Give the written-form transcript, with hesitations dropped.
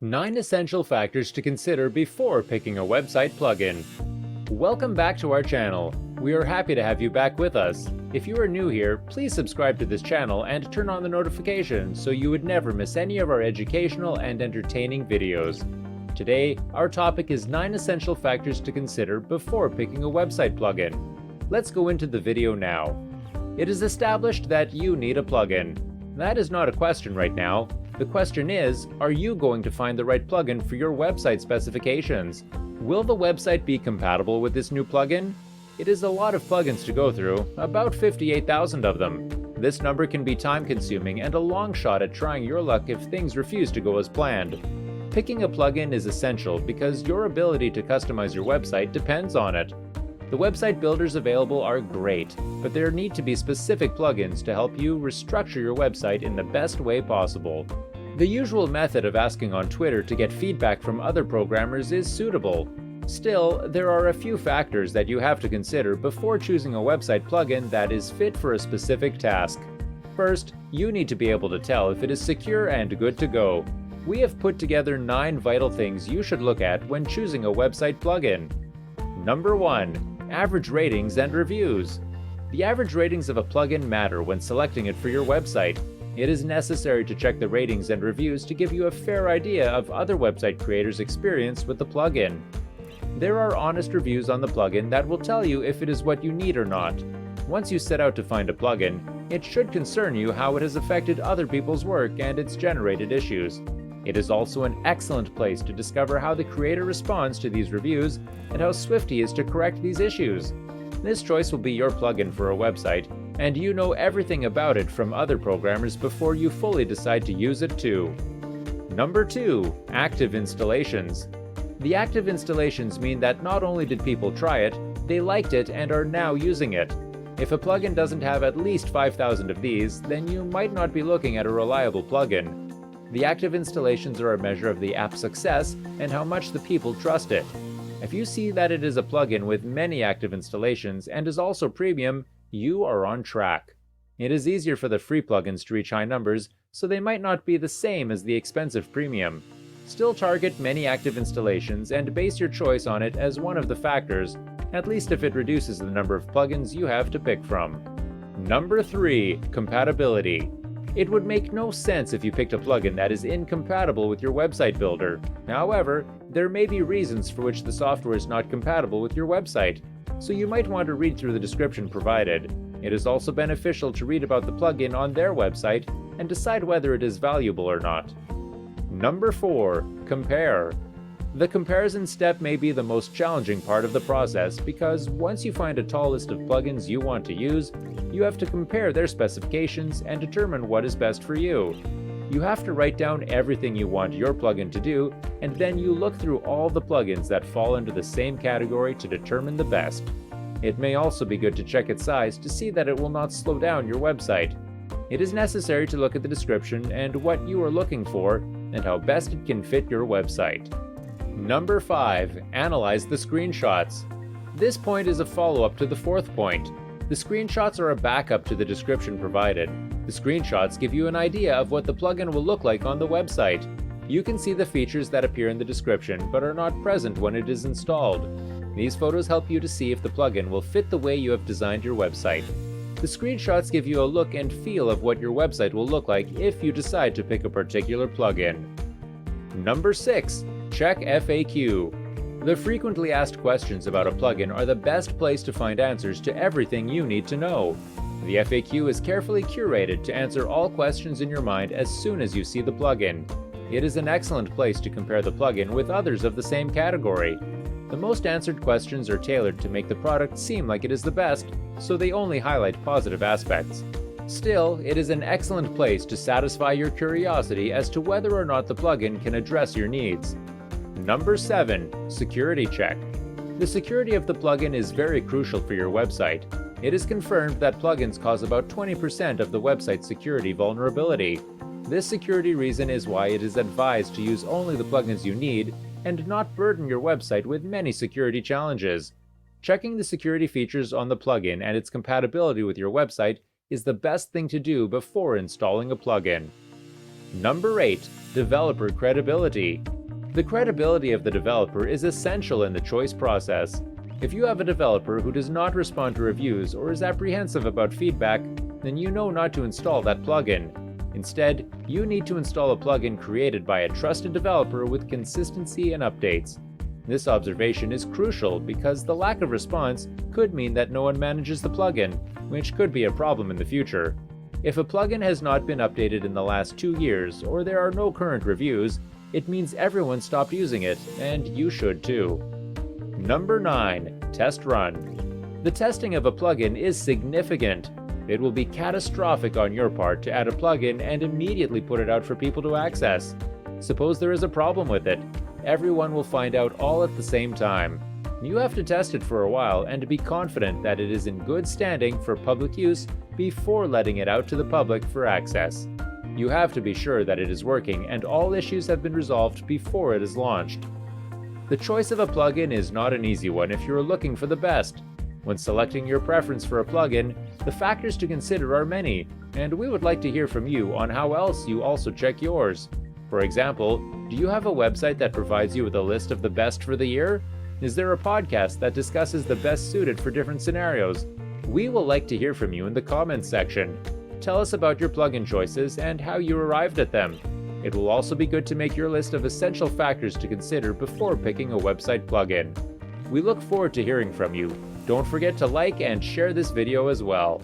9 essential factors to consider before picking a website plugin. Welcome back to our channel. We are happy to have you back with us. If you are new here, please subscribe to this channel and turn on the notifications so you would never miss any of our educational and entertaining videos. Today, our topic is 9 essential factors to consider before picking a website plugin. Let's go into the video now. It is established that you need a plugin. That is not a question right now. The question is, are you going to find the right plugin for your website specifications? Will the website be compatible with this new plugin? It is a lot of plugins to go through, about 58,000 of them. This number can be time-consuming and a long shot at trying your luck if things refuse to go as planned. Picking a plugin is essential because your ability to customize your website depends on it. The website builders available are great, but there need to be specific plugins to help you restructure your website in the best way possible. The usual method of asking on Twitter to get feedback from other programmers is suitable. Still, there are a few factors that you have to consider before choosing a website plugin that is fit for a specific task. First, you need to be able to tell if it is secure and good to go. We have put together 9 vital things you should look at when choosing a website plugin. Number 1. Average ratings and reviews. The average ratings of a plugin matter when selecting it for your website. It is necessary to check the ratings and reviews to give you a fair idea of other website creators' experience with the plugin. There are honest reviews on the plugin that will tell you if it is what you need or not. Once you set out to find a plugin, it should concern you how it has affected other people's work and its generated issues. It is also an excellent place to discover how the creator responds to these reviews and how swift he is to correct these issues. This choice will be your plugin for a website, and you know everything about it from other programmers before you fully decide to use it too. Number 2. Active installations. The active installations mean that not only did people try it, they liked it and are now using it. If a plugin doesn't have at least 5,000 of these, then you might not be looking at a reliable plugin. The active installations are a measure of the app's success and how much the people trust it. If you see that it is a plugin with many active installations and is also premium, you are on track. It is easier for the free plugins to reach high numbers, so they might not be the same as the expensive premium. Still target many active installations and base your choice on it as one of the factors, at least if it reduces the number of plugins you have to pick from. Number 3. Compatibility. It would make no sense if you picked a plugin that is incompatible with your website builder. However, there may be reasons for which the software is not compatible with your website, so you might want to read through the description provided. It is also beneficial to read about the plugin on their website and decide whether it is valuable or not. Number 4. Compare. The comparison step may be the most challenging part of the process because once you find a tall list of plugins you want to use, you have to compare their specifications and determine what is best for you. You have to write down everything you want your plugin to do, and then you look through all the plugins that fall into the same category to determine the best. It may also be good to check its size to see that it will not slow down your website. It is necessary to look at the description and what you are looking for and how best it can fit your website. Number 5. Analyze the screenshots. This point is a follow-up to the 4th point. The screenshots are a backup to the description provided. The screenshots give you an idea of what the plugin will look like on the website. You can see the features that appear in the description but are not present when it is installed. These photos help you to see if the plugin will fit the way you have designed your website. The screenshots give you a look and feel of what your website will look like if you decide to pick a particular plugin. Number 6. Check FAQ. The frequently asked questions about a plugin are the best place to find answers to everything you need to know. The FAQ is carefully curated to answer all questions in your mind as soon as you see the plugin. It is an excellent place to compare the plugin with others of the same category. The most answered questions are tailored to make the product seem like it is the best, so they only highlight positive aspects. Still, it is an excellent place to satisfy your curiosity as to whether or not the plugin can address your needs. Number 7. Security check. The security of the plugin is very crucial for your website. It is confirmed that plugins cause about 20% of the website's security vulnerability. This security reason is why it is advised to use only the plugins you need and not burden your website with many security challenges. Checking the security features on the plugin and its compatibility with your website is the best thing to do before installing a plugin. Number 8. Developer credibility. The credibility of the developer is essential in the choice process. If you have a developer who does not respond to reviews or is apprehensive about feedback, then you know not to install that plugin. Instead, you need to install a plugin created by a trusted developer with consistency and updates. This observation is crucial because the lack of response could mean that no one manages the plugin, which could be a problem in the future. If a plugin has not been updated in the last 2 years or there are no current reviews, it means everyone stopped using it, and you should too. Number 9. Test run. The testing of a plugin is significant. It will be catastrophic on your part to add a plugin and immediately put it out for people to access. Suppose there is a problem with it. Everyone will find out all at the same time. You have to test it for a while and be confident that it is in good standing for public use before letting it out to the public for access. You have to be sure that it is working and all issues have been resolved before it is launched. The choice of a plugin is not an easy one if you are looking for the best. When selecting your preference for a plugin, the factors to consider are many, and we would like to hear from you on how else you also check yours. For example, do you have a website that provides you with a list of the best for the year? Is there a podcast that discusses the best suited for different scenarios? We will like to hear from you in the comments section. Tell us about your plugin choices and how you arrived at them. It will also be good to make your list of essential factors to consider before picking a website plugin. We look forward to hearing from you. Don't forget to like and share this video as well.